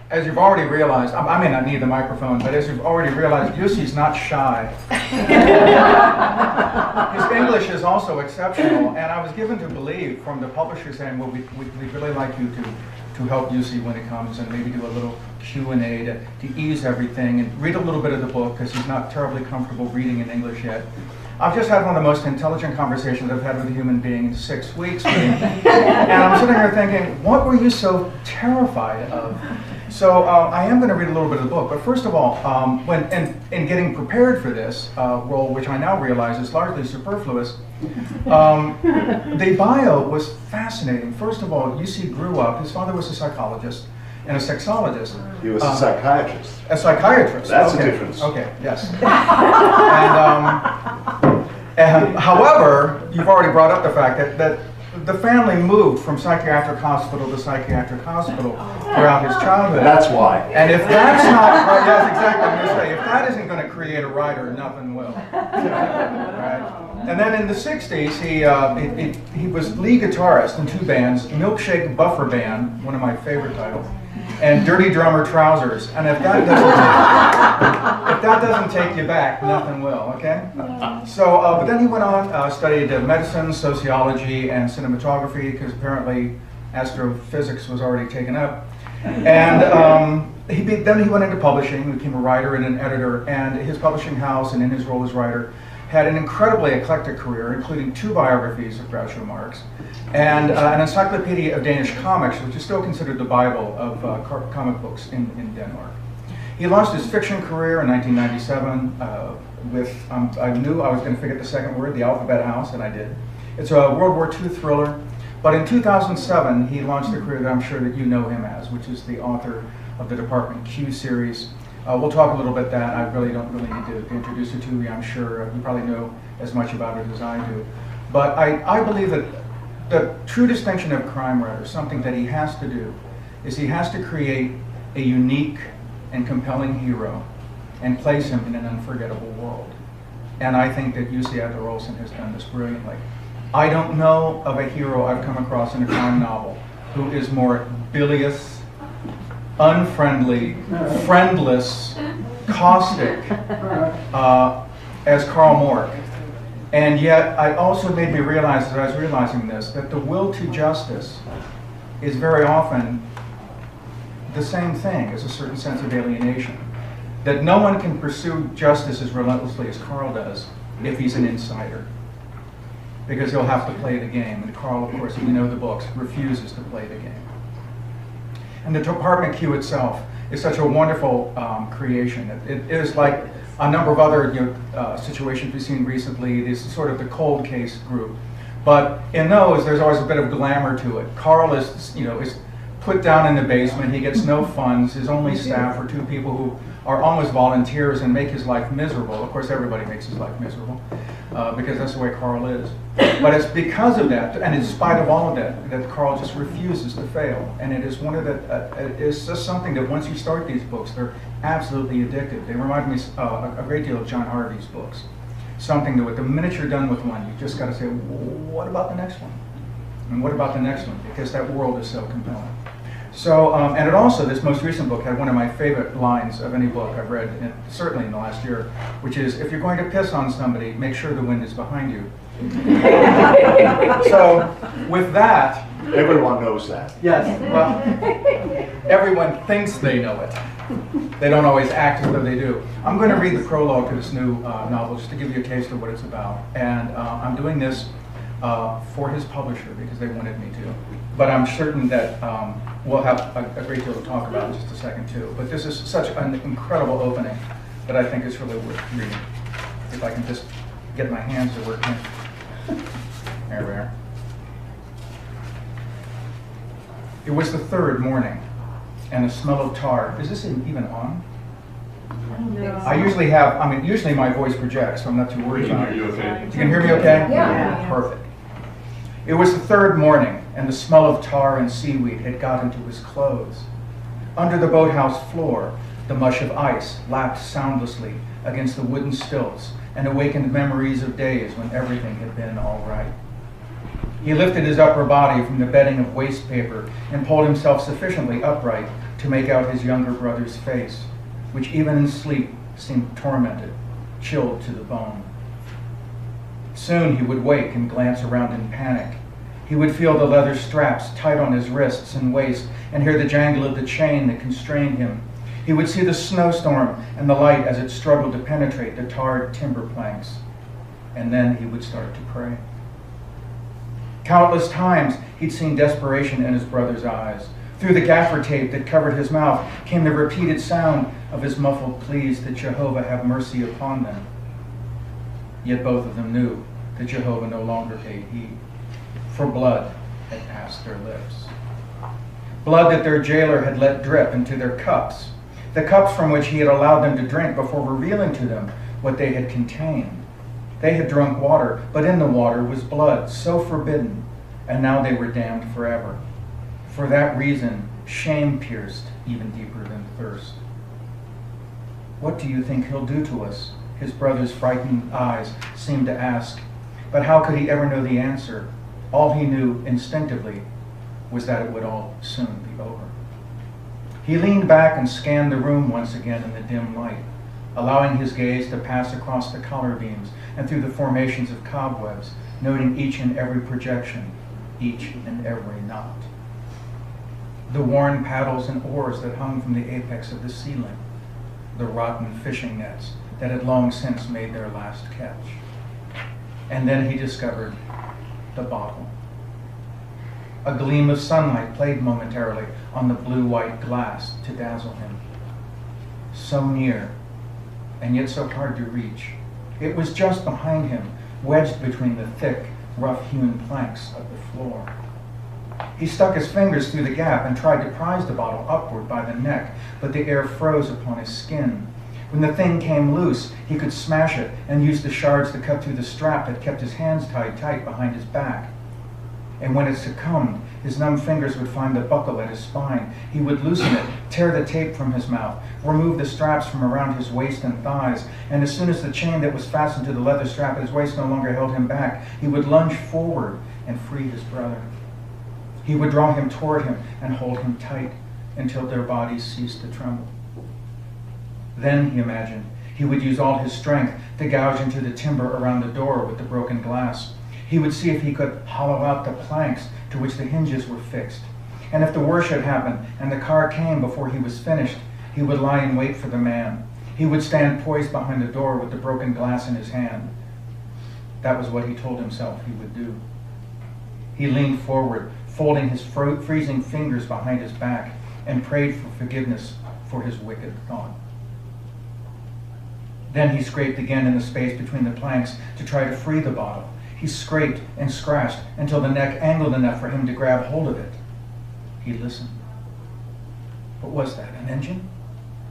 As you've already realized, I may not need the microphone, but as you've already realized, Jussi's not shy. His English is also exceptional, and I was given to believe from the publisher saying, well, we'd really like you to help Jussi when it comes and maybe do a little Q&A to ease everything and read a little bit of the book because he's not terribly comfortable reading in English yet. I've just had one of the most intelligent conversations I've had with a human being in 6 weeks. And I'm sitting here thinking, what were you so terrified of? So I am going to read a little bit of the book, but first of all, in getting prepared for this role, which I now realize is largely superfluous, the bio was fascinating. First of all, Jussi grew up, his father was a psychologist and a sexologist. He was a psychiatrist. A psychiatrist. That's okay. a difference. Okay, yes. And however, you've already brought up the fact that the family moved from psychiatric hospital to psychiatric hospital throughout his childhood. That's why. And if that's not, right, yes, exactly, I'm going to say, if that isn't going to create a writer, nothing will. Right? And then in the 60s, he was lead guitarist in 2 bands, Milkshake Buffer Band, one of my favorite titles, and Dirty Drummer Trousers. And if that doesn't take you back, nothing will, okay? So, but then he went on, studied medicine, sociology, and cinematography, because apparently astrophysics was already taken up. And then he went into publishing, became a writer and an editor, and his publishing house, and in his role as writer, had an incredibly eclectic career, including 2 biographies of Groucho Marx, and an encyclopedia of Danish comics, which is still considered the Bible of comic books in Denmark. He launched his fiction career in 1997 with, I knew I was going to forget the second word, The Alphabet House, and I did. It's a World War II thriller, but in 2007 he launched the career that I'm sure that you know him as, which is the author of the Department Q series. We'll talk a little bit that. I really don't need to introduce it to you. I'm sure you probably know as much about it as I do. But I believe that the true distinction of a crime writer, something that he has to do, is he has to create a unique and compelling hero and place him in an unforgettable world. And I think that Jussi Adler-Olsen has done this brilliantly. I don't know of a hero I've come across in a crime novel who is more bilious, unfriendly, friendless, caustic as Karl Mork. And yet, it also made me realize, as I was realizing this, that the will to justice is very often the same thing as a certain sense of alienation. That no one can pursue justice as relentlessly as Karl does if he's an insider. Because he'll have to play the game. And Karl, of course, if you know the books, refuses to play the game. And the Department Q itself is such a wonderful creation. It is like a number of other situations we've seen recently. This is sort of the cold case group. But in those, there's always a bit of glamour to it. Karl is put down in the basement. He gets no funds. His only staff are 2 people who are almost volunteers and make his life miserable. Of course, everybody makes his life miserable because that's the way Karl is. But it's because of that, and in spite of all of that, that Karl just refuses to fail. And it is one of the, it's just something that once you start these books, they're absolutely addictive. They remind me a great deal of John Harvey's books. Something that the minute you're done with one, you just got to say, what about the next one? And what about the next one? Because that world is so compelling. So, and it also, this most recent book had one of my favorite lines of any book I've read, certainly in the last year, which is, if you're going to piss on somebody, make sure the wind is behind you. So, with that... Everyone knows that. Yes, well, everyone thinks they know it. They don't always act as though they do. I'm going to read the prologue to this new novel, just to give you a taste of what it's about. And I'm doing this for his publisher, because they wanted me to. But I'm certain that we'll have a great deal to talk about in just a second, too. But this is such an incredible opening that I think is really worth reading. If I can just get my hands to work here. There we are. It was the 3rd morning, and the smell of tar. Is this even on? I usually have, usually my voice projects, so I'm not too worried about it. You can hear me okay? Yeah. Perfect. It was the 3rd morning, and the smell of tar and seaweed had got into his clothes. Under the boathouse floor, the mush of ice lapped soundlessly against the wooden stilts and awakened memories of days when everything had been all right. He lifted his upper body from the bedding of waste paper and pulled himself sufficiently upright to make out his younger brother's face, which even in sleep seemed tormented, chilled to the bone. Soon he would wake and glance around in panic. He would feel the leather straps tight on his wrists and waist and hear the jangle of the chain that constrained him. He would see the snowstorm and the light as it struggled to penetrate the tarred timber planks. And then he would start to pray. Countless times he'd seen desperation in his brother's eyes. Through the gaffer tape that covered his mouth came the repeated sound of his muffled pleas that Jehovah have mercy upon them. Yet both of them knew that Jehovah no longer paid heed, for blood had passed their lips. Blood that their jailer had let drip into their cups, the cups from which he had allowed them to drink before revealing to them what they had contained. They had drunk water, but in the water was blood, so forbidden, and now they were damned forever. For that reason, shame pierced even deeper than thirst. What do you think he'll do to us? His brother's frightened eyes seemed to ask. But how could he ever know the answer? All he knew instinctively was that it would all soon be over. He leaned back and scanned the room once again in the dim light, allowing his gaze to pass across the color beams and through the formations of cobwebs, noting each and every projection, each and every knot. The worn paddles and oars that hung from the apex of the ceiling, the rotten fishing nets that had long since made their last catch. And then he discovered the bottle. A gleam of sunlight played momentarily on the blue-white glass to dazzle him. So near, and yet so hard to reach. It was just behind him, wedged between the thick, rough-hewn planks of the floor. He stuck his fingers through the gap and tried to prise the bottle upward by the neck, but the air froze upon his skin. When the thing came loose, he could smash it and use the shards to cut through the strap that kept his hands tied tight behind his back. And when it succumbed, his numb fingers would find the buckle at his spine. He would loosen it, tear the tape from his mouth, remove the straps from around his waist and thighs, and as soon as the chain that was fastened to the leather strap at his waist no longer held him back, he would lunge forward and free his brother. He would draw him toward him and hold him tight until their bodies ceased to tremble. Then, he imagined, he would use all his strength to gouge into the timber around the door with the broken glass. He would see if he could hollow out the planks to which the hinges were fixed. And if the worst had happened and the car came before he was finished, he would lie in wait for the man. He would stand poised behind the door with the broken glass in his hand. That was what he told himself he would do. He leaned forward, folding his freezing fingers behind his back, and prayed for forgiveness for his wicked thought. Then he scraped again in the space between the planks to try to free the bottle. He scraped and scratched until the neck angled enough for him to grab hold of it. He listened. What was that, an engine?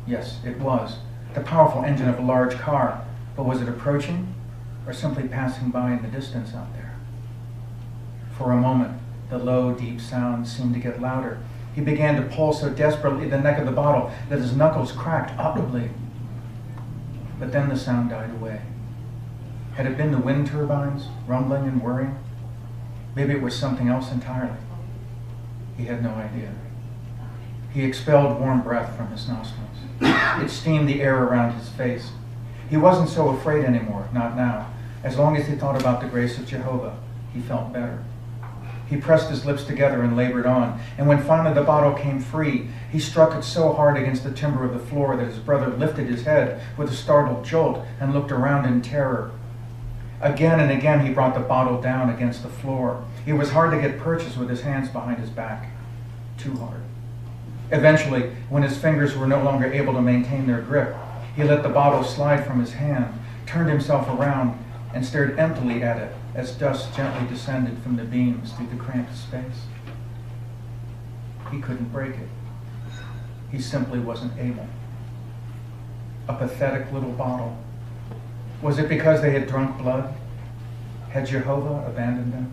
Yes, it was. The powerful engine of a large car. But was it approaching or simply passing by in the distance out there? For a moment, the low, deep sound seemed to get louder. He began to pull so desperately the neck of the bottle that his knuckles cracked audibly. But then the sound died away. Had it been the wind turbines, rumbling and whirring? Maybe it was something else entirely. He had no idea. He expelled warm breath from his nostrils. It steamed the air around his face. He wasn't so afraid anymore, not now. As long as he thought about the grace of Jehovah, he felt better. He pressed his lips together and labored on, and when finally the bottle came free, he struck it so hard against the timber of the floor that his brother lifted his head with a startled jolt and looked around in terror. Again and again he brought the bottle down against the floor. It was hard to get purchase with his hands behind his back. Too hard. Eventually, when his fingers were no longer able to maintain their grip, he let the bottle slide from his hand, turned himself around, and stared emptily at it as dust gently descended from the beams through the cramped space. He couldn't break it. He simply wasn't able. A pathetic little bottle. Was it because they had drunk blood? Had Jehovah abandoned them?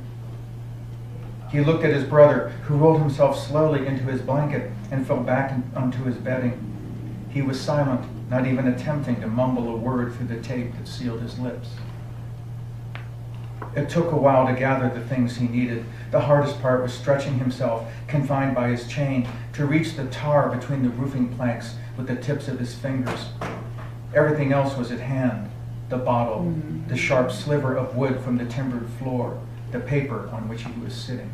He looked at his brother, who rolled himself slowly into his blanket and fell back onto his bedding. He was silent, not even attempting to mumble a word through the tape that sealed his lips. It took a while to gather the things he needed. The hardest part was stretching himself, confined by his chain, to reach the tar between the roofing planks with the tips of his fingers. Everything else was at hand. The bottle, the sharp sliver of wood from the timbered floor, the paper on which he was sitting.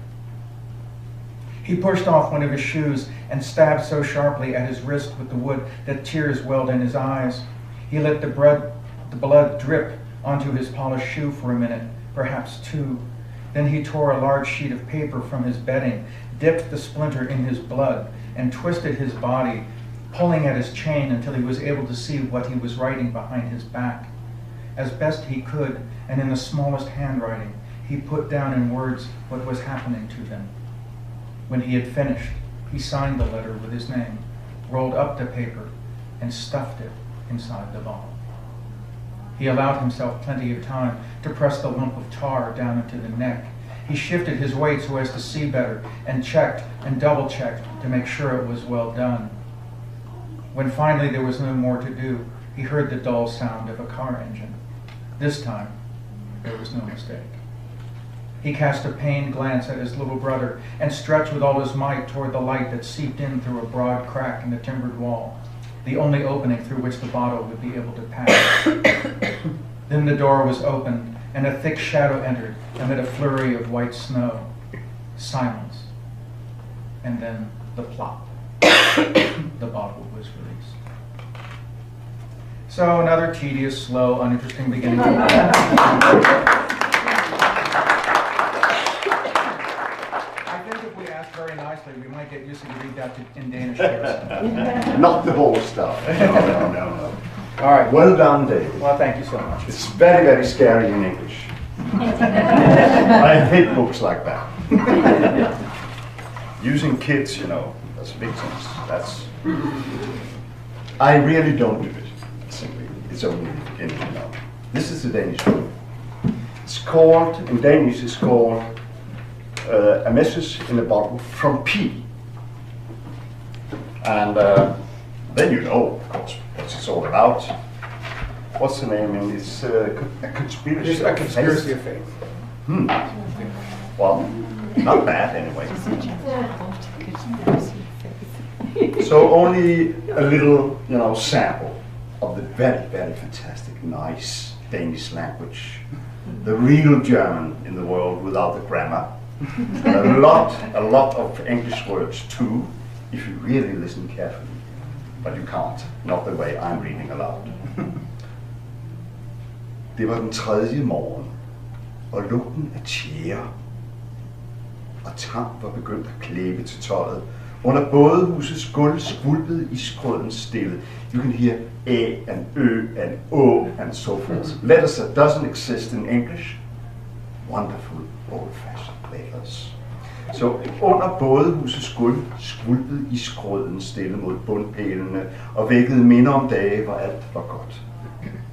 He pushed off one of his shoes and stabbed so sharply at his wrist with the wood that tears welled in his eyes. He let the blood drip onto his polished shoe for a minute, perhaps two. Then he tore a large sheet of paper from his bedding, dipped the splinter in his blood, and twisted his body, pulling at his chain until he was able to see what he was writing behind his back. As best he could, and in the smallest handwriting, he put down in words what was happening to them. When he had finished, he signed the letter with his name, rolled up the paper, and stuffed it inside the bottle. He allowed himself plenty of time to press the lump of tar down into the neck. He shifted his weight so as to see better, and checked and double-checked to make sure it was well done. When finally there was no more to do, he heard the dull sound of a car engine. This time, there was no mistake. He cast a pained glance at his little brother and stretched with all his might toward the light that seeped in through a broad crack in the timbered wall, the only opening through which the bottle would be able to pass. Then the door was opened, and a thick shadow entered amid a flurry of white snow. Silence. And then the plop. The bottle was released. So another tedious, slow, uninteresting beginning. Very nicely, we might get Jussi to read that in Danish first. Not the whole stuff. No. All right. Well done, David. Well, thank you so much. It's very, very scary in English. I hate books like that. Using kids, as victims, that's... I really don't do it. Simply, it's only the beginning, This is the Danish book. It's called, in Danish, it's called a message in a bottle from P. And then you know, of course, what it's all about. What's the name? And it's a conspiracy. It's a conspiracy of faith. Well, not bad anyway. So only a little, sample of the very, very fantastic, nice Danish language. The real German in the world without the grammar. A lot of English words too, if you really listen carefully. But you can't, not the way I'm reading aloud. Det var den 3. morgen, og lugten af tjære og tang var begyndt at klæbe til tøjet. Under bådehusets gulv skvulpede iskrøden stille. You can hear A and Ø and O and so forth. Letters that doesn't exist in English. Wonderful old-fashioned letters. Så under bådehusets gulv skvulpede iskrøden stille mod bundpælene og vækkede minder om dage, hvor alt var godt.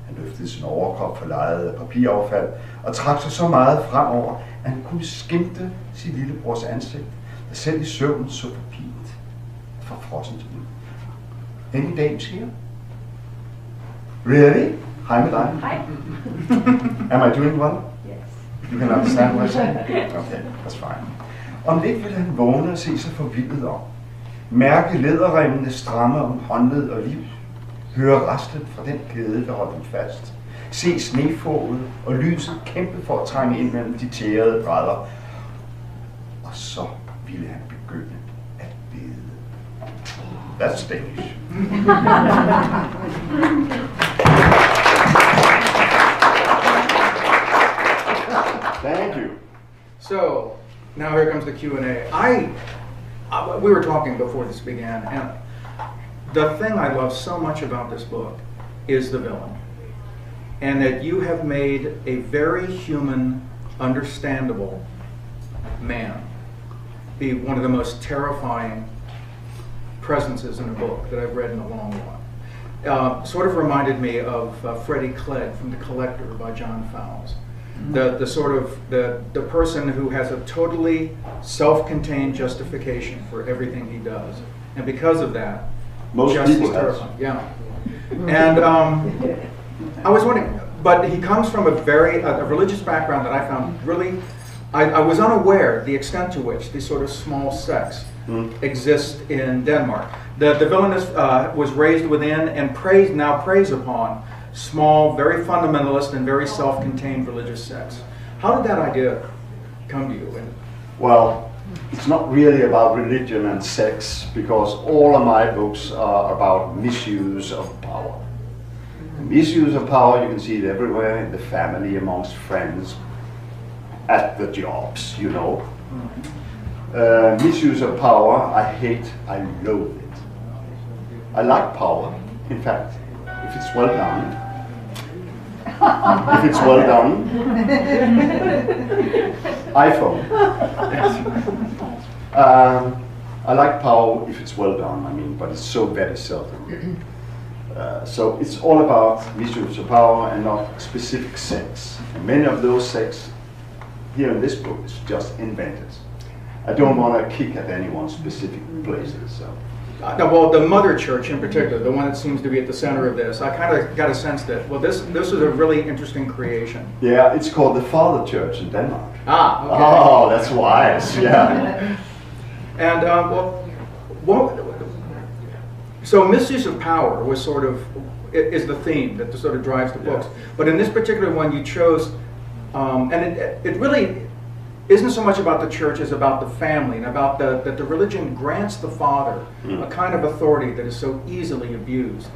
Han løftede sin overkrop for lejet af papiraffald og trak sig så meget fremover, at han kunne skimte sin lillebrors ansigt, der selv i søvnen så forpint for frossent ud. Any dames here? Really? Hej med dig. Hej. Am I doing well? Yes. You can understand what I'm saying? Okay, that's fine. Om lidt ville han vågne og se sig forvildet om. Mærke læderremmene stramme om håndled og liv. Høre raslen fra den kæde, der holdt ham fast. Se snefoget og lyset kæmpe for at trænge ind mellem de tjærede brædder. Og så ville han begynde at bede. That's Danish. Thank you. So, now here comes the Q&A. We were talking before this began, and the thing I love so much about this book is the villain. And that you have made a very human, understandable man be one of the most terrifying presences in a book that I've read in a long while. Sort of reminded me of Freddie Clegg from The Collector by John Fowles. The person who has a totally self-contained justification for everything he does, and because of that, Most Justice people terrifying. Yeah, and I was wondering, but he comes from a religious background that I found really, I was unaware the extent to which these sort of small sects exist in Denmark. The villainist was raised within and now preys upon small, very fundamentalist and very self-contained religious sects. How did that idea come to you? Well, it's not really about religion and sex, because all of my books are about misuse of power. Misuse of power, you can see it everywhere, in the family, amongst friends, at the jobs, you know. Misuse of power, I hate, I loathe it. I like power, in fact, if it's well done. If it's well done. iPhone. I like power if it's well done, I mean, but it's so very seldom. So it's all about misuse of power and not specific sex. And many of those sects here in this book is just invented. I don't want to kick at any one specific places. So. Well, the mother church in particular, the one that seems to be at the center of this, I kind of got a sense that, well, this is a really interesting creation. Yeah, it's called the Father Church in Denmark. Ah, okay. Oh, that's wise, yeah. And, so misuse of power was sort of, is the theme that sort of drives the books. But in this particular one you chose, and it really isn't so much about the church as about the family and about that the religion grants the father a kind of authority that is so easily abused,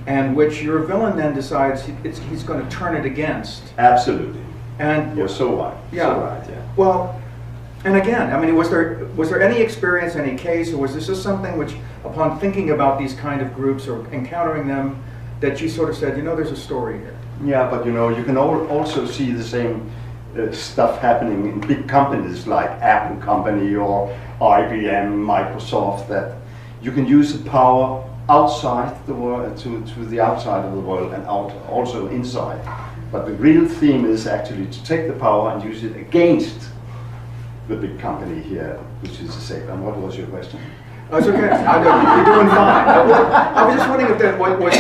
and which your villain then decides he's going to turn it against. Absolutely. And you're so right. Yeah. So right, yeah. Well, and again, I mean, was there any experience, any case, or was this just something which, upon thinking about these kind of groups or encountering them, that you sort of said, you know, there's a story here? Yeah, but you know, you can also see the same stuff happening in big companies like Apple Company or IBM, Microsoft, that you can use the power outside the world, to the outside of the world, and also inside. But the real theme is actually to take the power and use it against the big company here, which is the same. And what was your question? Oh, it's okay. You're doing fine. I was just wondering if that was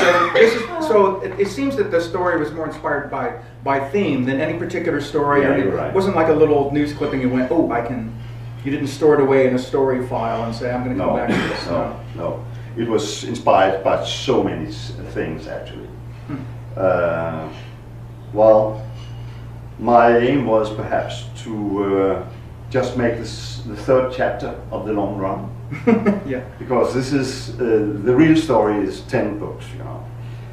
so. It seems that the story was more inspired by theme than any particular story. Yeah, I mean, you're right. It wasn't like a little news clipping. You went, oh, You didn't store it away in a story file and say, I'm going to come back to this. No. It was inspired by so many things, actually. Well, my aim was perhaps to just make this the third chapter of the long run. Yeah. Because this is, the real story is 10 books, you know.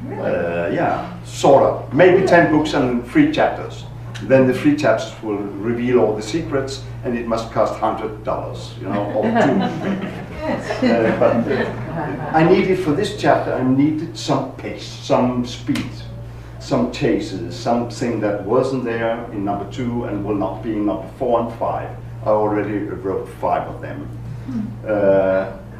Really? Yeah, sort of. Maybe 10 books and 3 chapters. Then the 3 chapters will reveal all the secrets, and it must cost $100, you know, or 2. But I needed, for this chapter, I needed some pace, some speed, some chases, something that wasn't there in number 2 and will not be in number 4 and 5. I already wrote 5 of them.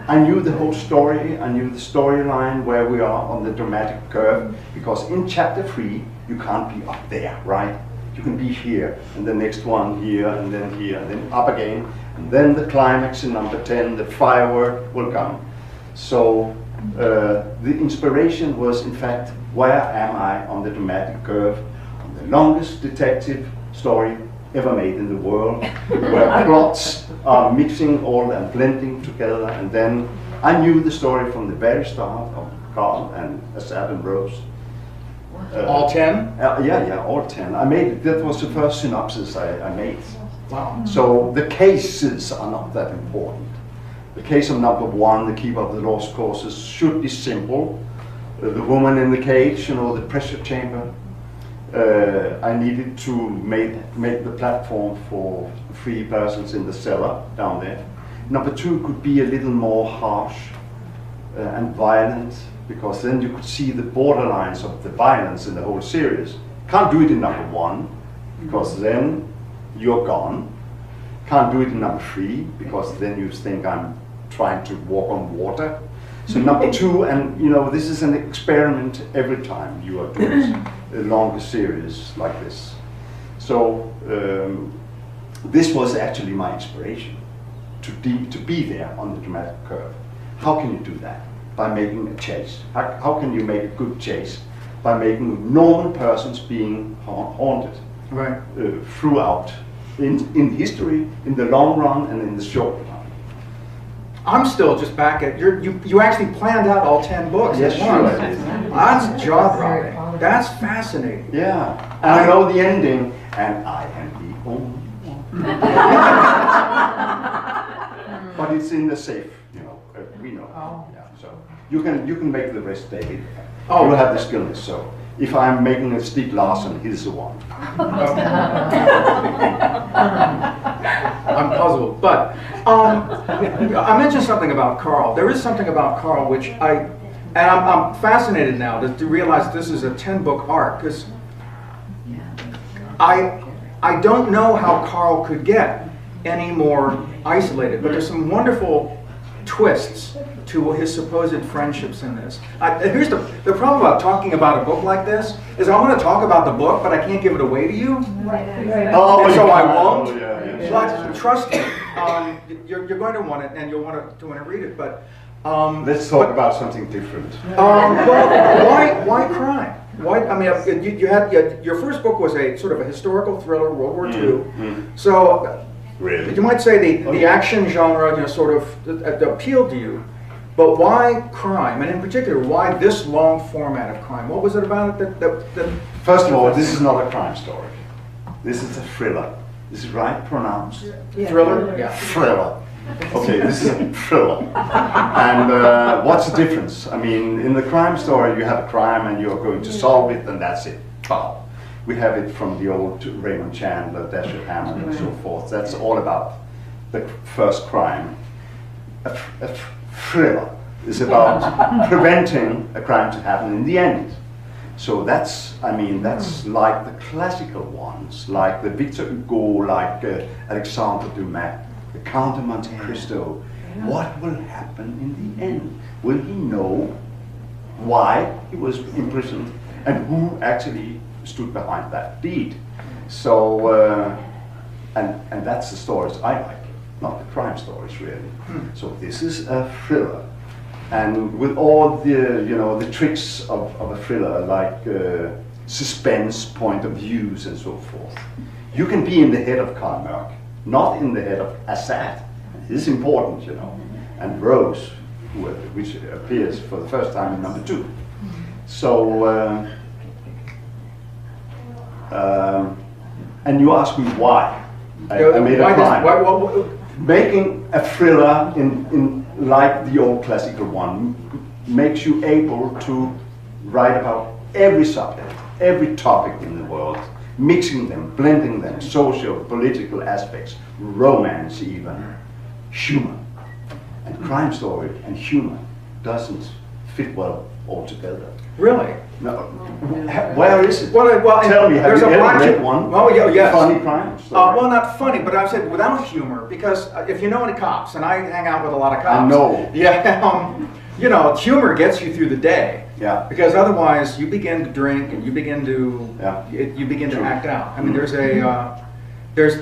I knew the whole story, I knew the storyline, where we are on the dramatic curve, because in chapter 3 you can't be up there, right? You can be here, and the next one here, and then up again, and then the climax in number 10, the firework will come. So the inspiration was, in fact, where am I on the dramatic curve, on the longest detective story ever made in the world, where plots are mixing all and blending together. And then I knew the story from the very start of Carl and Assad and Rose. All 10? Yeah, all 10. I made it. That was the first synopsis I made. Wow. So the cases are not that important. The case of number 1, the Keeper of the Lost Causes, should be simple. The woman in the cage, you know, the pressure chamber. I needed to make the platform for 3 persons in the cellar down there. Number 2 could be a little more harsh and violent, because then you could see the borderlines of the violence in the whole series. Can't do it in number 1, because then you're gone. Can't do it in number 3, because then you think I'm trying to walk on water. So number 2, and you know, this is an experiment every time you are doing a longer series like this. So this was actually my inspiration, to be there on the dramatic curve. How can you do that? By making a chase. How can you make a good chase by making normal persons being haunted Right. throughout in history, in the long run, and in the short run. I'm still just back at you actually planned out all 10 books Yes, at sure once. I did. That's jaw-dropping. That's fascinating. Yeah, and I know the ending, and I am the only one. But it's in the safe, you know. We know. Yeah, so you can make the rest, David. Oh. You have the skillness. So if I'm making a Stieg Larsson, he's the one. I'm puzzled, but I mentioned something about Carl. There is something about Carl which I'm fascinated now to realize this is a 10-book arc, because I don't know how Carl could get any more isolated, but there's some wonderful twists to his supposed friendships in this. Here's the problem about talking about a book like this, is I want to talk about the book, but I can't give it away to you. Right. Oh, So I won't. Oh, yeah. But trust me, you're going to want it, and you'll want to read it. But Let's talk about something different. well, why crime? Why? I mean, you had your first book was a sort of a historical thriller, World War II. So Really? you might say the action genre, you know, sort of appealed to you. But why crime, and in particular, why this long format of crime? What was it about it that First of all, this is not a crime story. This is a thriller. This is right pronounced. thriller? Yeah. Thriller. Okay, this is a thriller. And what's the difference? I mean, in the crime story, you have a crime and you're going to solve it, and that's it. Pow. We have it from the old Raymond Chandler, Dashiell Hammett, and so forth. That's all about the first crime. A thriller is about preventing a crime to happen in the end. So that's like the classical ones, like the Victor Hugo, like Alexandre Dumas, the Count of Monte Cristo. What will happen in the end? Will he know why he was imprisoned and who actually stood behind that deed? So, and that's the stories I like, not the crime stories really. So this is a thriller. And with all the, you know, the tricks of a thriller, like suspense, point of views, and so forth. You can be in the head of Karl Marx, not in the head of Assad. This is important, you know. And Rose, which appears for the first time in number 2. So, and you ask me why I made a crime. Making a thriller in like the old classical one makes you able to write about every subject, every topic in the world, mixing them, blending them, social, political aspects, romance even, humor. And crime story and humor doesn't fit well all together. Really? No. Where is it? Well, tell me, have you ever read one? Oh, yeah, yes. Funny crime story? Well, not funny, but I said without humor, because if you know any cops, and I hang out with a lot of cops. I know. Yeah, you know, humor gets you through the day. Yeah. Because otherwise, you begin to drink and you begin to you begin to True. act out. I mean, there's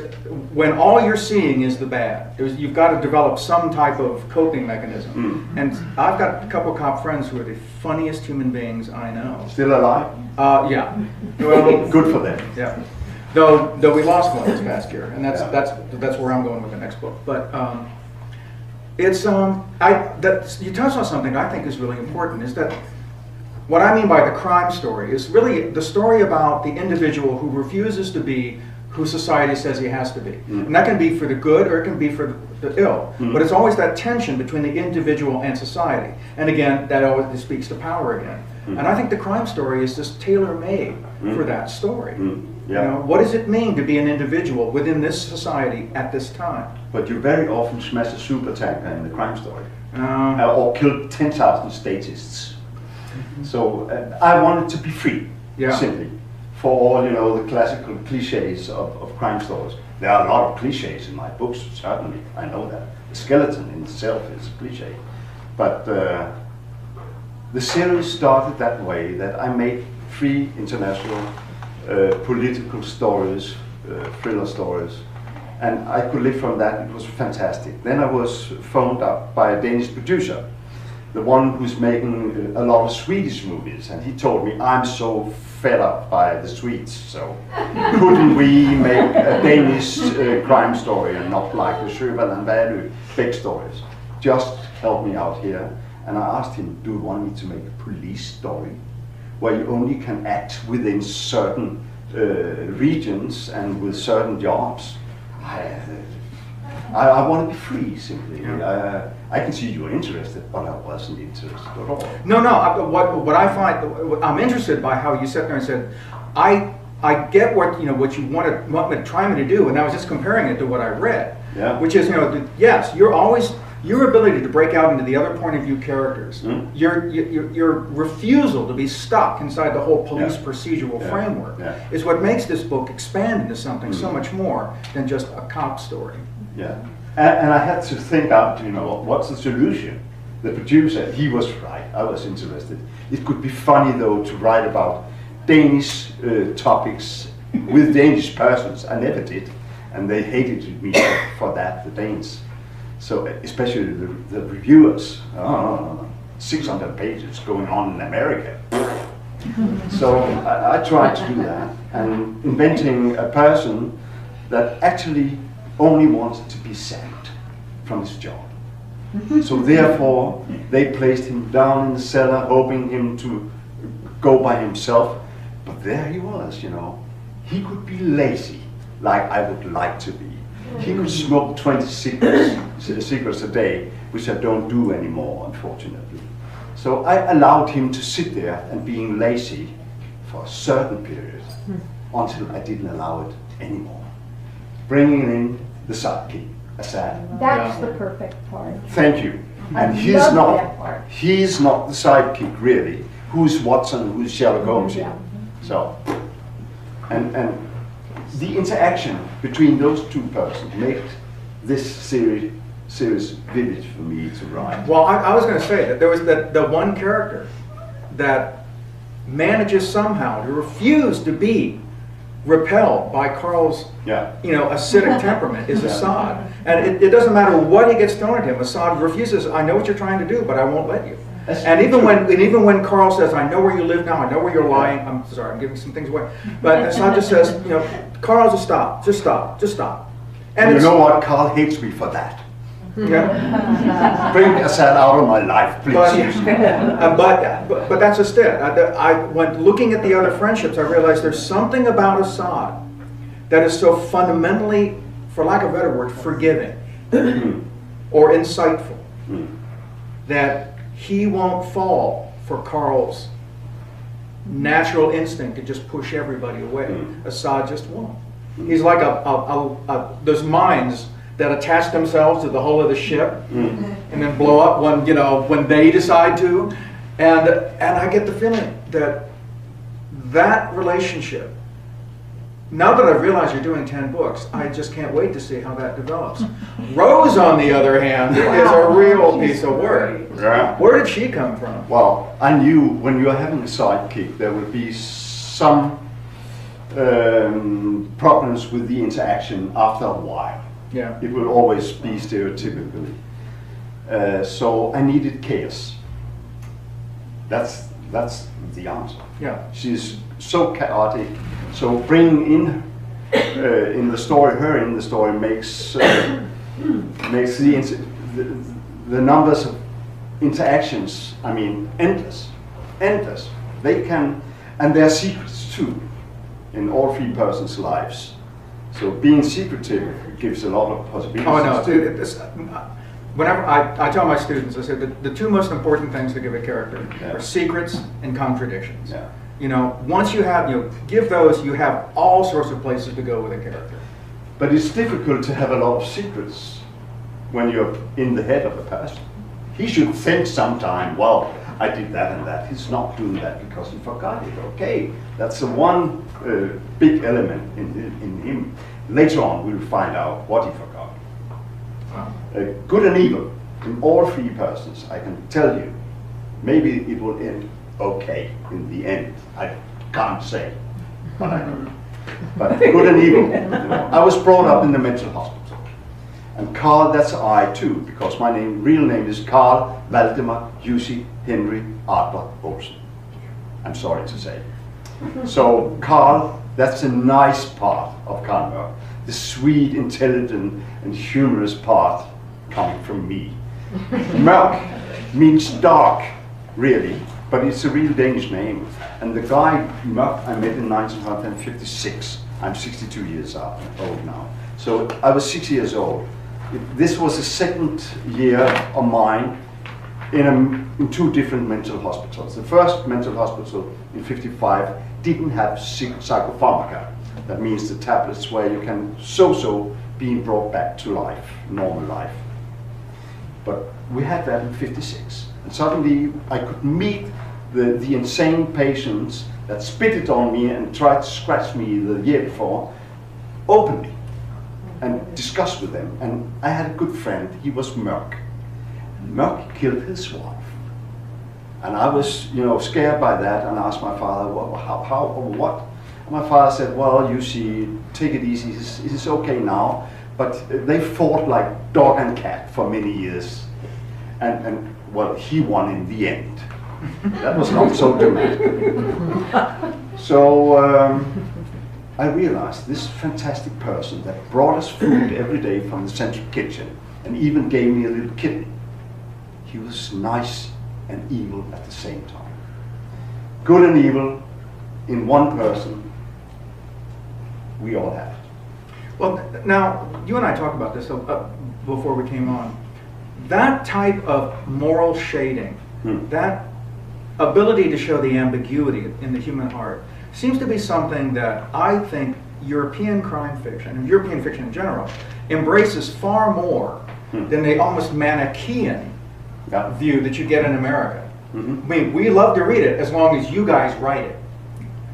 when all you're seeing is the bad. You've got to develop some type of coping mechanism. And I've got a couple of cop friends who are the funniest human beings I know. Still alive? Yeah. Well, good for them. yeah. Though we lost one this past year, and that's where I'm going with the next book. But it's you touched on something I think is really important. Is that what I mean by the crime story is really the story about the individual who refuses to be who society says he has to be. And that can be for the good or it can be for the ill. But it's always that tension between the individual and society. And again, that always speaks to power again. And I think the crime story is just tailor-made for that story. Yeah. You know, what does it mean to be an individual within this society at this time? But you very often smash a super tanker in the crime story. Or kill 10,000 statists. So I wanted to be free, simply. For all, you know, the classical cliches of crime stories. There are a lot of cliches in my books, certainly, I know that. The skeleton in itself is a cliche. But the series started that way, that I made 3 international political stories, thriller stories, and I could live from that. It was fantastic. Then I was phoned up by a Danish producer the one who's making a lot of Swedish movies, and he told me, I'm so fed up by the Swedes, so couldn't we make a Danish crime story and not like the Sjöwall and Välu big stories? Just help me out here. And I asked him, do you want me to make a police story where you only can act within certain regions and with certain jobs? I want to be free, simply. Yeah. I can see you're interested, but I wasn't interested at all. No. What I find, I'm interested by how you sat there and said, I get what you want me to try me to do, and I was just comparing it to what I read. Yeah. Which is, yes, your ability to break out into the other point of view characters, your refusal to be stuck inside the whole police procedural framework is what makes this book expand into something so much more than just a cop story. Yeah, and I had to think out, what's the solution? The producer, he was right, I was interested. It could be funny though to write about Danish topics with Danish persons. I never did, and they hated me for that, the Danes. So especially the reviewers, 600 pages going on in America. So I tried to do that, and inventing a person that actually only wanted to be sacked from his job. So therefore, they placed him down in the cellar, hoping him to go by himself. But there he was, He could be lazy, like I would like to be. He could smoke 20 cigarettes a day, which I don't do anymore, unfortunately. So I allowed him to sit there and being lazy for a certain period, until I didn't allow it anymore. Bringing in the sidekick, Assad. That's the perfect part. Thank you. And he's not the sidekick really. Who's Watson, who's Sherlock Holmes here? So, and the interaction between those two persons made this series vivid for me to write. Well, I was going to say that there was the one character that manages somehow to refuse to be repelled by Carl's acidic temperament is Assad. And it doesn't matter what he gets thrown at him, Assad refuses, I know what you're trying to do, but I won't let you. And even when Carl says, I know where you live now, I know where you're lying, I'm sorry, I'm giving some things away. But Assad just says, Carl, just stop. And you know what, Carl hates me for that. Yeah. Bring Assad out of my life, please. But that's just it. When looking at the other friendships, I realized there's something about Assad that is so fundamentally, for lack of a better word, forgiving or insightful that he won't fall for Carl's natural instinct to just push everybody away. Assad just won't. He's like those mines that attach themselves to the hull of the ship and then blow up when they decide to. And I get the feeling that relationship, now that I've realized you're doing 10 books, I just can't wait to see how that develops. Rose, on the other hand, is a real piece of work. Yeah. Where did she come from? Well, I knew when you're having a sidekick, there would be some problems with the interaction after a while. Yeah. It will always be stereotypically. So I needed chaos. That's the answer. Yeah. She's so chaotic. So bringing in the story makes the numbers of interactions, endless. They can, and there are secrets too in all three persons' lives. So being secretive gives a lot of possibilities. Oh no, whenever I tell my students, I say that the two most important things to give a character are secrets and contradictions. Yeah. Once you have, give those, you have all sorts of places to go with a character. But it's difficult to have a lot of secrets when you're in the head of a person. He should think sometime, well, I did that and that. He's not doing that because he forgot it. Okay, that's the one big element in him. Later on, we'll find out what he forgot. Good and evil in all three persons, I can tell you. Maybe it will end okay in the end. I can't say, but I know. But good and evil. I was brought up in the mental hospital, And Carl, that's I too, because my real name is Carl Valdemar Jussi Henry Adler-Olsen. I'm sorry to say. So Carl, that's a nice part of Karl Mørck. The sweet, intelligent, and humorous part coming from me. Mørck means dark, really, but it's a real Danish name. And the guy Mørck I met in 1956. I'm 62 years old now. So I was 6 years old. This was the second year of mine in two different mental hospitals. The first mental hospital in 55 didn't have psychopharmaca. That means the tablets where you can so being brought back to life, normal life. But we had that in 56. And suddenly I could meet the insane patients that spitted on me and tried to scratch me the year before openly and discuss with them. And I had a good friend, he was Mørck. Mørck killed his wife. And I was, scared by that and asked my father, well, how, what? And my father said, well, you see, take it easy, it's okay now. But they fought like dog and cat for many years. And well, he won in the end. That was not so dramatic. So I realized this fantastic person that brought us food every day from the central kitchen and even gave me a little kidney. He was nice and evil at the same time. Good and evil in one person, we all have it. Well, now, you and I talked about this before we came on. That type of moral shading, that ability to show the ambiguity in the human heart, seems to be something that I think European crime fiction, and European fiction in general, embraces far more than the almost Manichaean view that you get in America. I mean, we love to read it as long as you guys write it.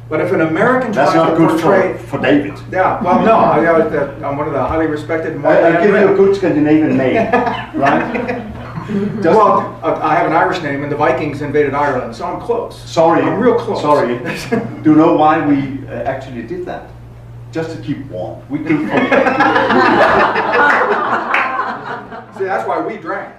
But if an American tries to portray... That's not good for David. Yeah, well, no, I'm one of the highly respected... I'll give you a good Scandinavian name, right? Well, I have an Irish name, and the Vikings invaded Ireland, so I'm close. Sorry. I'm real close. Sorry. Do you know why we actually did that? Just to keep warm. We keep See, that's why we drank.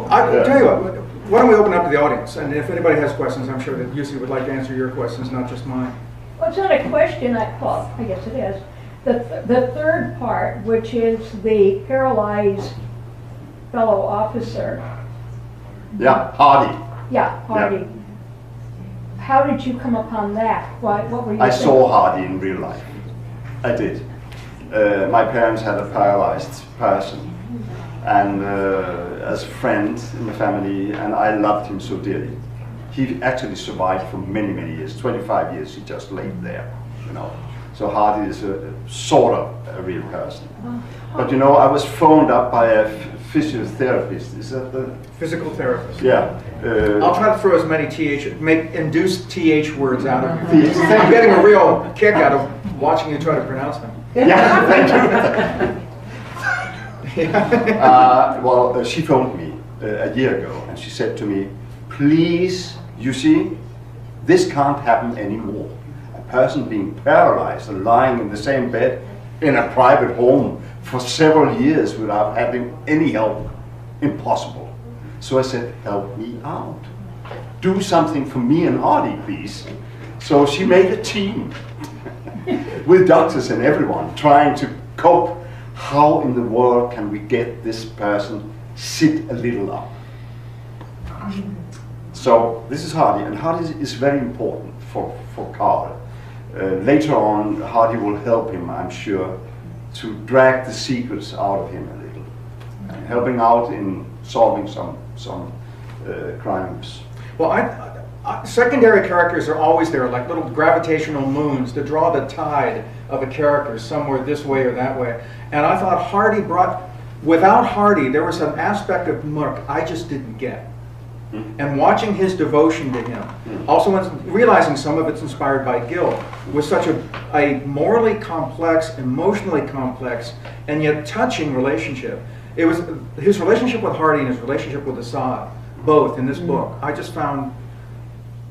I'll tell you what, why don't we open up to the audience? And if anybody has questions, I'm sure that Jussi would like to answer your questions, not just mine. Well, it's not a question, well, I guess it is. The third part, which is the paralyzed fellow officer. Yeah, Hardy. Yeah, Hardy. Yeah. How did you come upon that? What were you I thinking? saw Hardy in real life. I did. My parents had a paralyzed person, and as a friend in the family, and I loved him so dearly. He actually survived for many, many years. 25 years he just laid there, So Hardy is a sort of a real person. But I was phoned up by a physiotherapist. Is that the physical therapist? Yeah. I'll try to throw as many induced TH words out of you. I'm getting a real kick out of watching you try to pronounce them. Yeah, thank you. Well, she phoned me a year ago, and she said to me, please, Jussi, this can't happen anymore. A person being paralyzed and lying in the same bed in a private home for several years without having any help, impossible. So I said, help me out. Do something for me and Hardy, please. So she made a team with doctors and everyone trying to cope. How in the world can we get this person sit a little up? So this is Hardy, and Hardy is very important for Carl. Later on, Hardy will help him, I'm sure, to drag the secrets out of him a little, helping out in solving some crimes. Well, secondary characters are always there, like little gravitational moons to draw the tide of a character somewhere this way or that way. And I thought Hardy without Hardy, there was an aspect of Mørck I just didn't get. And watching his devotion to him, also realizing some of it's inspired by guilt, was such a morally complex, emotionally complex, and yet touching relationship. It was his relationship with Hardy and his relationship with Assad, both in this book, I just found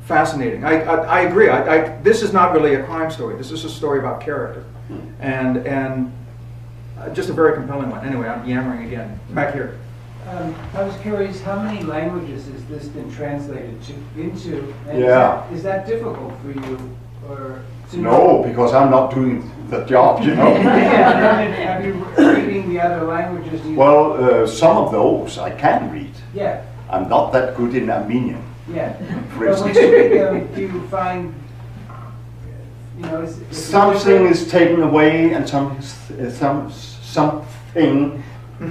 fascinating. I agree. This is not really a crime story. This is a story about character, and just a very compelling one. Anyway, I'm yammering again. Back here. I was curious, how many languages has this been translated into? And Yeah. Is that difficult for you, or to No, because I'm not doing the job, you know. Have you reading the other languages? Well, some of those I can read. Yeah, I'm not that good in Armenian, yeah. for But when instance. you read them, do you find, you know, is Something is taken away and something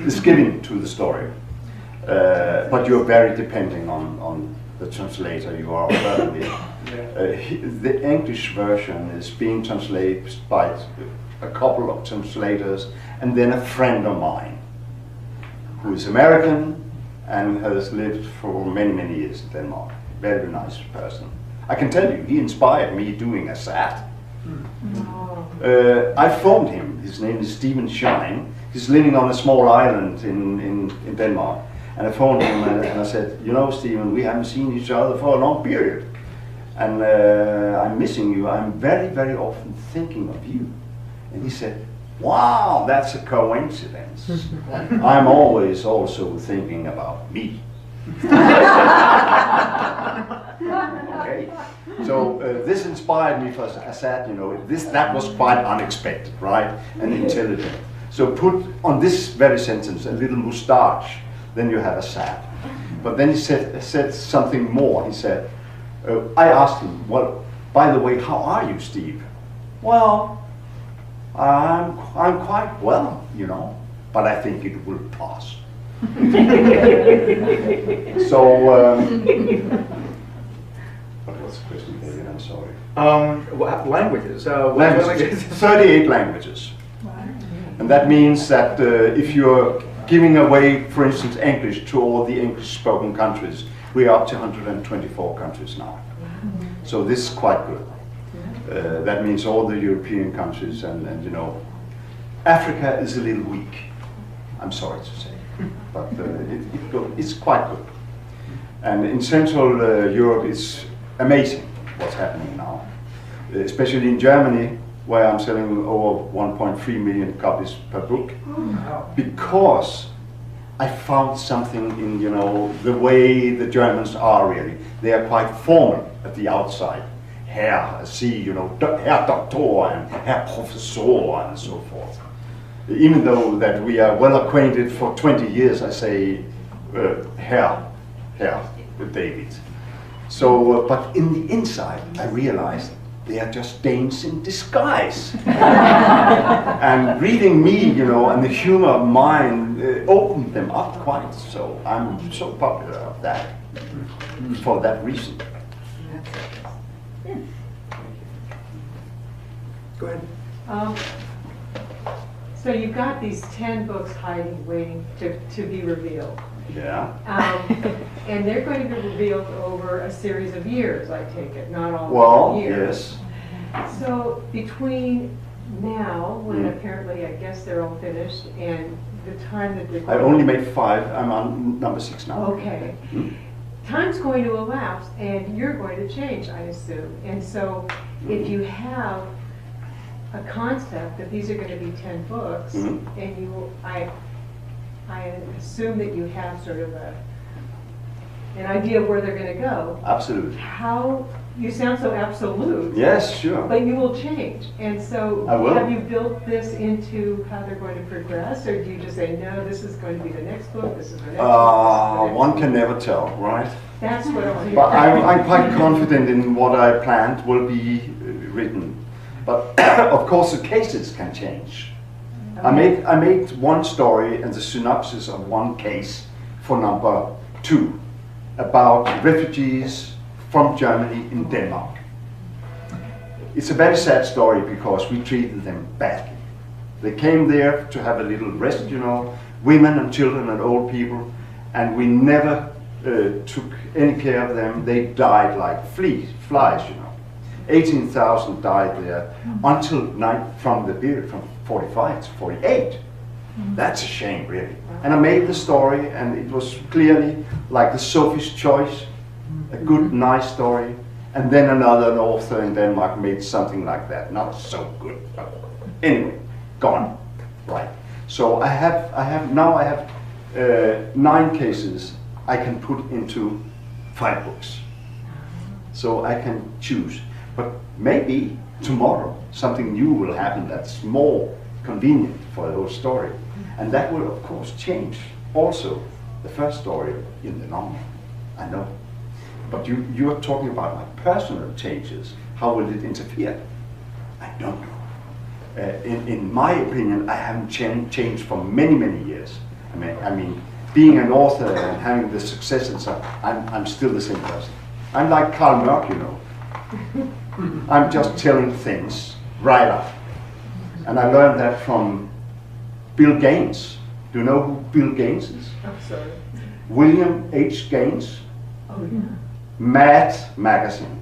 is given to the story. But you're very depending on the translator you are already. The English version is being translated by a couple of translators and then a friend of mine who is American and has lived for many, many years in Denmark. Very nice person. I can tell you, he inspired me doing a SAT. I phoned him. His name is Stephen Shine. He's living on a small island in Denmark. And I phoned him and I said, you know, Stephen, we haven't seen each other for a long period. And I'm missing you. I'm very, very often thinking of you. And he said, wow, that's a coincidence. I'm always also thinking about me. Okay. So this inspired me for a SAT, you know, that was quite unexpected, right? And intelligent. So put on this very sentence a little moustache, then you have a SAT. But then he said something more. He said, I asked him, well, by the way, how are you, Steve? Well, I'm quite well, you know, but I think it will pass. So, what was the question, David? I'm sorry. Languages. Languages. 38 languages. And that means that if you're giving away, for instance, English to all the English-spoken countries, we are up to 124 countries now. So this is quite good. That means all the European countries and you know, Africa is a little weak, I'm sorry to say, but it's quite good. And in Central Europe, it's amazing what's happening now, especially in Germany, where I'm selling over 1.3 million copies per book, because I found something in, you know, the way the Germans are really. They are quite formal at the outside. Herr, see, you know, Herr Doktor and Herr Professor and so forth. Even though that we are well acquainted for 20 years, I say Herr David. So, but in the inside, I realized they are just Danes in disguise. And reading me, you know, and the humor of mine opened them up quite. So I'm so popular of that, for that reason. Go ahead. So you've got these 10 books hiding, waiting to be revealed. Yeah. And they're going to be revealed over a series of years, I take it, not all Well, years. yes. So between now, when apparently I guess they're all finished, and the time that they're I only made 5. I'm on number 6 now. Okay. Time's going to elapse, and you're going to change, I assume. And so if you have a concept that these are going to be 10 books, and I assume that you have sort of an idea of where they're going to go. Absolutely. How, you sound so absolute. Yes, sure. But you will change. And so I will. have you built this into how they're going to progress, or do you just say, no, this is going to be the next book, this is the next book? One can never tell, right? That's what I want to hear. But I'm quite confident in what I planned will be written. But of course the cases can change. I made one story and the synopsis of one case for number 2 about refugees from Germany in Denmark. It's a very sad story because we treated them badly. They came there to have a little rest, you know, women and children and old people, and we never took any care of them. They died like flies, you know. 18,000 died there until from the period from 45 to 48. That's a shame, really. And I made the story, and it was clearly like the Sophie's Choice, a good, nice story. And then another author in Denmark made something like that. Not so good, but anyway, gone. Right. So I have 9 cases I can put into 5 books. So I can choose. But maybe tomorrow something new will happen that's more convenient for the whole story. And that will of course change also the first story in the novel. I know. But you are talking about my personal changes. How will it interfere? I don't know. In my opinion, I haven't changed for many, many years. I mean, being an author and having the success and stuff, I'm still the same person. I'm like Karl Marx, you know. I'm just telling things right up. And I learned that from Bill Gaines. Do you know who Bill Gaines is? I'm sorry. William H. Gaines. Oh, yeah. Mad magazine.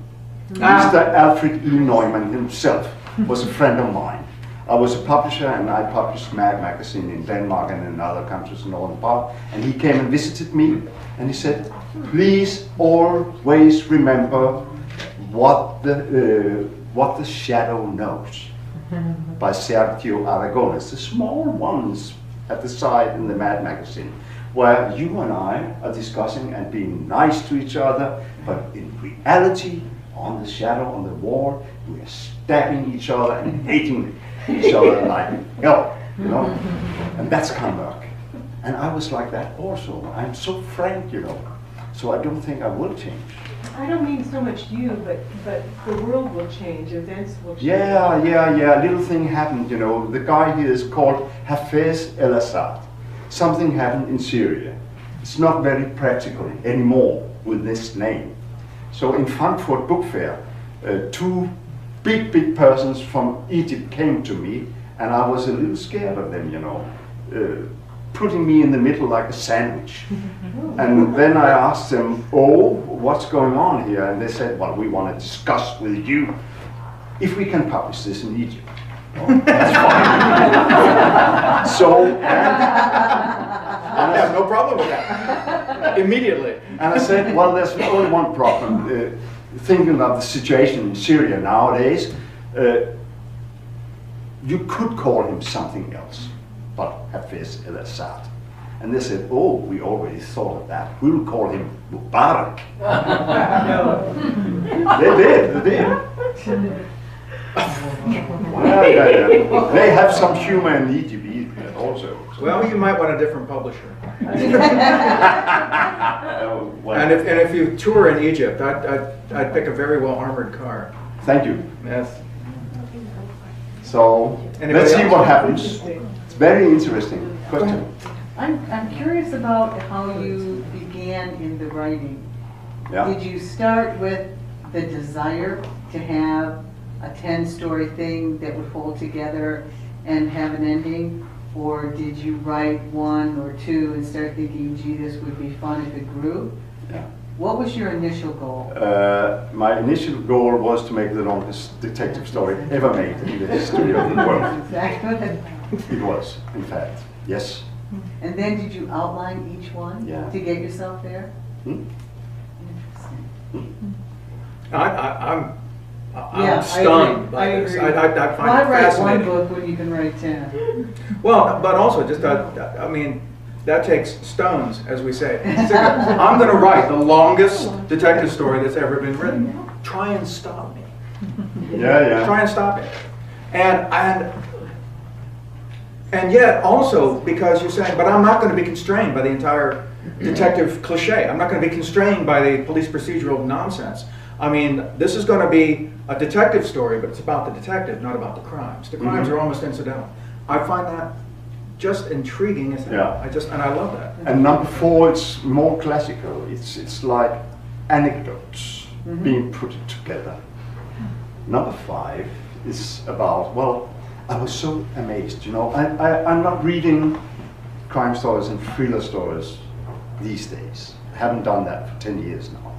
Mr. Alfred E. Neumann himself was a friend of mine. I was a publisher and I published Mad magazine in Denmark and in other countries in northern part. And he came and visited me and he said, please always remember what the shadow knows by Sergio Aragonés. The small ones at the side in the Mad magazine, where you and I are discussing and being nice to each other, but in reality, on the shadow, on the wall, we are stabbing each other and hating each other like hell, you know? And that's kind of work. And I was like that also. I'm so frank, you know. So I don't think I will change. I don't mean so much you, but the world will change, events will change. Yeah. Little thing happened, you know. The guy here is called Hafez El-Assad. Something happened in Syria. It's not very practical anymore with this name. So in Frankfurt Book Fair, 2 big persons from Egypt came to me, and I was a little scared of them, you know, putting me in the middle like a sandwich. And then I asked them, oh, what's going on here? And they said, well, we want to discuss with you if we can publish this in Egypt. Oh, that's fine. So, I have no problem with that. Immediately. And I said, well, there's only one problem. Thinking of the situation in Syria nowadays, you could call him something else, but Hafez El-Assad. And they said, oh, we already thought of that. We'll call him Mubarak. They did. Yeah. They have some humor in Egypt also. Well, you might want a different publisher. Well, And if you tour in Egypt, I'd pick a very well armored car. thank you. Yes. So Anybody let's see else? what happens. It's very interesting question. I'm curious about how you began in the writing. Yeah. Did you start with the desire to have a 10-story thing that would hold together and have an ending? Or did you write 1 or 2 and start thinking, gee, this would be fun if it grew? Yeah. What was your initial goal? My initial goal was to make the longest detective story ever made in the history of the world. Exactly. It was, in fact, yes. And then did you outline each one Yeah. to get yourself there? Hmm? Interesting. I'm Yeah, stunned by I this. agree. I find Why it write one fascinating. book when you can write 10? Well, but also just, I mean, that takes stones, as we say. I'm going to write the longest detective story that's ever been written. Try and stop me. Yeah. Try and stop it. And yet also because you're saying, but I'm not going to be constrained by the entire detective cliche. I'm not going to be constrained by the police procedural nonsense. I mean, this is going to be a detective story, but it's about the detective, not about the crimes. The crimes are almost incidental. I find that just intriguing as hell. Yeah. And I love that. And number 4, it's more classical. It's like anecdotes being put together. Number 5 is about, well, I was so amazed, you know. I'm not reading crime stories and thriller stories these days. I haven't done that for 10 years now.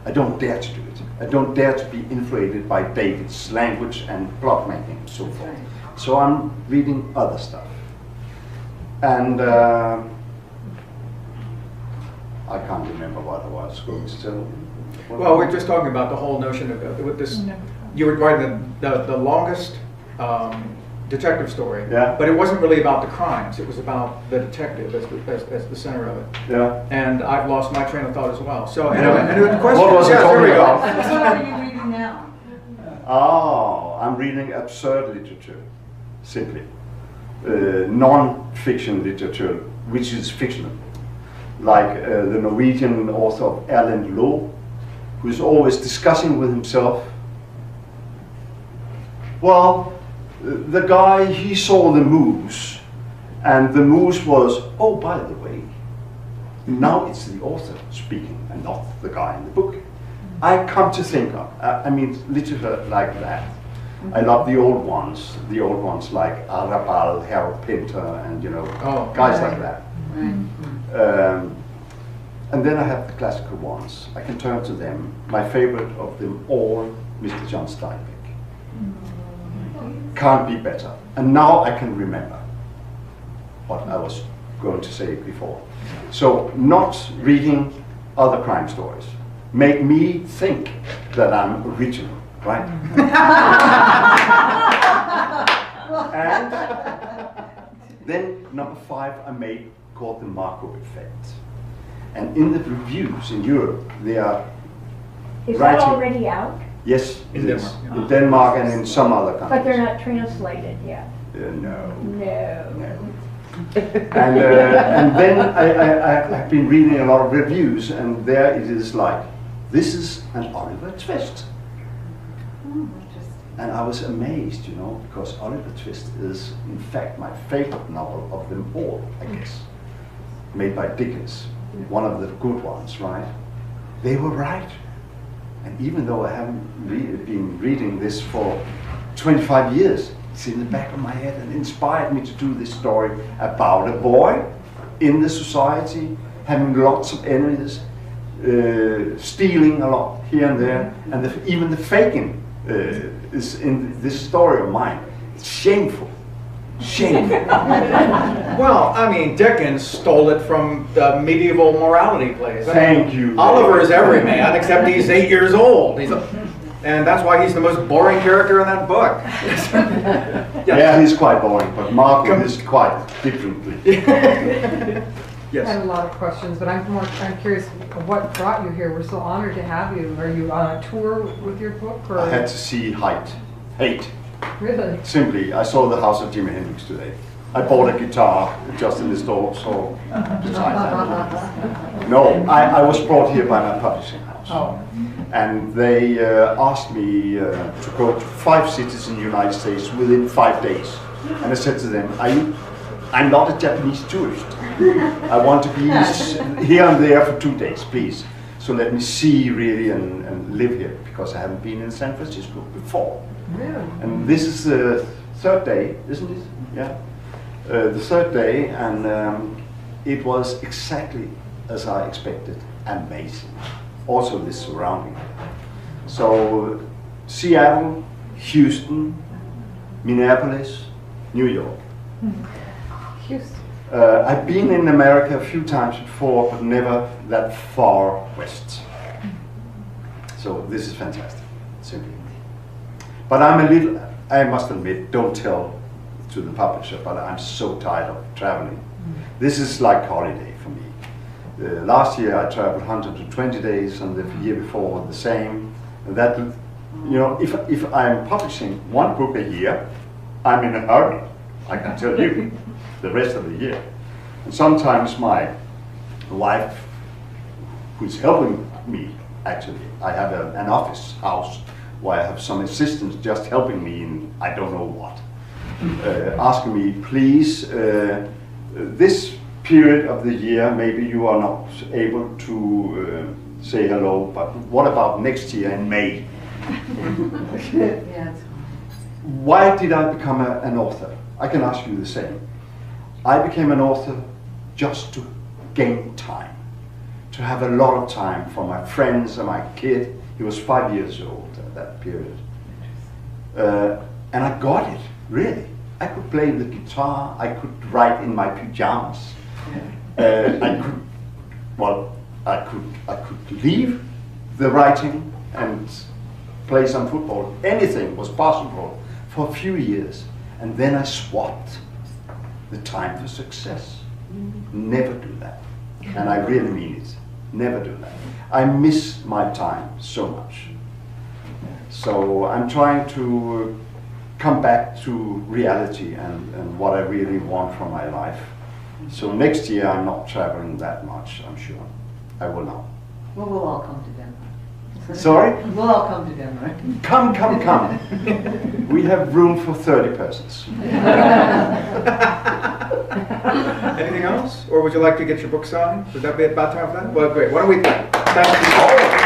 I don't dare to do it. I don't dare to be influenced by David's language and plot making and so forth. So I'm reading other stuff. And I can't remember what I was going to tell. Well, we're just talking about the whole notion of with this. You were writing the longest detective story, Yeah. but it wasn't really about the crimes. It was about the detective as the center of it. Yeah. And I've lost my train of thought as well. So anyway, and the question What was is, it yes, there we talking go. about? What are you reading now? Oh, I'm reading absurd literature, simply. Non-fiction literature, which is fictional. Like the Norwegian author Erlend Loe, who is always discussing with himself. Well, the guy, he saw the moose, and the moose was, oh, by the way, now it's the author speaking and not the guy in the book. I come to think of, I mean, literature like that. I love the old ones like Arabal, Harold Pinter, and guys like that. And then I have the classical ones. I can turn to them. My favorite of them all, Mr. John Steinbeck. Can't be better. And now I can remember what I was going to say before. So not reading other crime stories make me think that I'm original, right? And then number 5 I made called the Marco effect. And in the reviews in Europe, they are Is that writing. already out? Yes, In it is. Denmark, yeah. In Denmark and in some other countries. But they're not translated yet? No. No. And then I've been reading a lot of reviews, and there it is like, this is an Oliver Twist. And I was amazed, because Oliver Twist is, in fact, my favorite novel of them all, I guess. Made by Dickens, one of the good ones, right? They were right. And even though I haven't been reading this for 25 years, it's in the back of my head and inspired me to do this story about a boy in the society, having lots of enemies, stealing a lot here and there, and even the faking is in this story of mine. It's shameful. Shameful. Well, I mean, Dickens stole it from the medieval morality plays. Thank you. Oliver is every man, except he's 8 years old. And that's why he's the most boring character in that book. Yeah, he's quite boring, but Marco is quite differently. I Yes. have a lot of questions, but I'm curious what brought you here. We're so honored to have you. Are you on a tour with your book? Or? I had to see hate. Really? Simply, I saw the house of Jimi Hendrix today. I bought a guitar just in the store, so the time. No, I was brought here by my publishing house. Oh. And they asked me to go to 5 cities in the United States within 5 days. And I said to them, I'm not a Japanese tourist. I want to be here and there for 2 days, please. So let me see really and live here, because I haven't been in San Francisco before. Really? And this is the 3rd day, isn't it? Yeah. The 3rd day, and it was exactly as I expected. Amazing. Also this surrounding. So Seattle, Houston, Minneapolis, New York. Houston. I've been in America a few times before, but never that far west. So this is fantastic, simply. But I must admit, don't tell to the publisher, but I'm so tired of traveling. This is like holiday for me. Last year I traveled 120 days, and the year before the same. And that, if I'm publishing 1 book a year, I'm in a hurry, I can tell you, the rest of the year. And sometimes my wife, who's helping me, actually, I have an office house where I have some assistants just helping me in I don't know what, asking me, please, this period of the year, maybe you are not able to say hello, but what about next year in May? Yeah, Why did I become an author? I can ask you the same. I became an author just to gain time, to have a lot of time for my friends and my kid. He was 5 years old at that period. And I got it, really. I could play the guitar, I could write in my pajamas. I could, well, I could leave the writing and play some football. Anything was possible for a few years. And then I swapped the time for success. Never do that. And I really mean it. Never do that. I miss my time so much. So I'm trying to come back to reality and what I really want from my life. So next year I'm not traveling that much, I'm sure. I will not. Well, we'll all come to Denmark. Sorry? We'll all come to Denmark. Come, come, come. We have room for 30 persons. Anything else? Or would you like to get your book signed? Would that be about time for that? Well, great. Why don't we thank you all.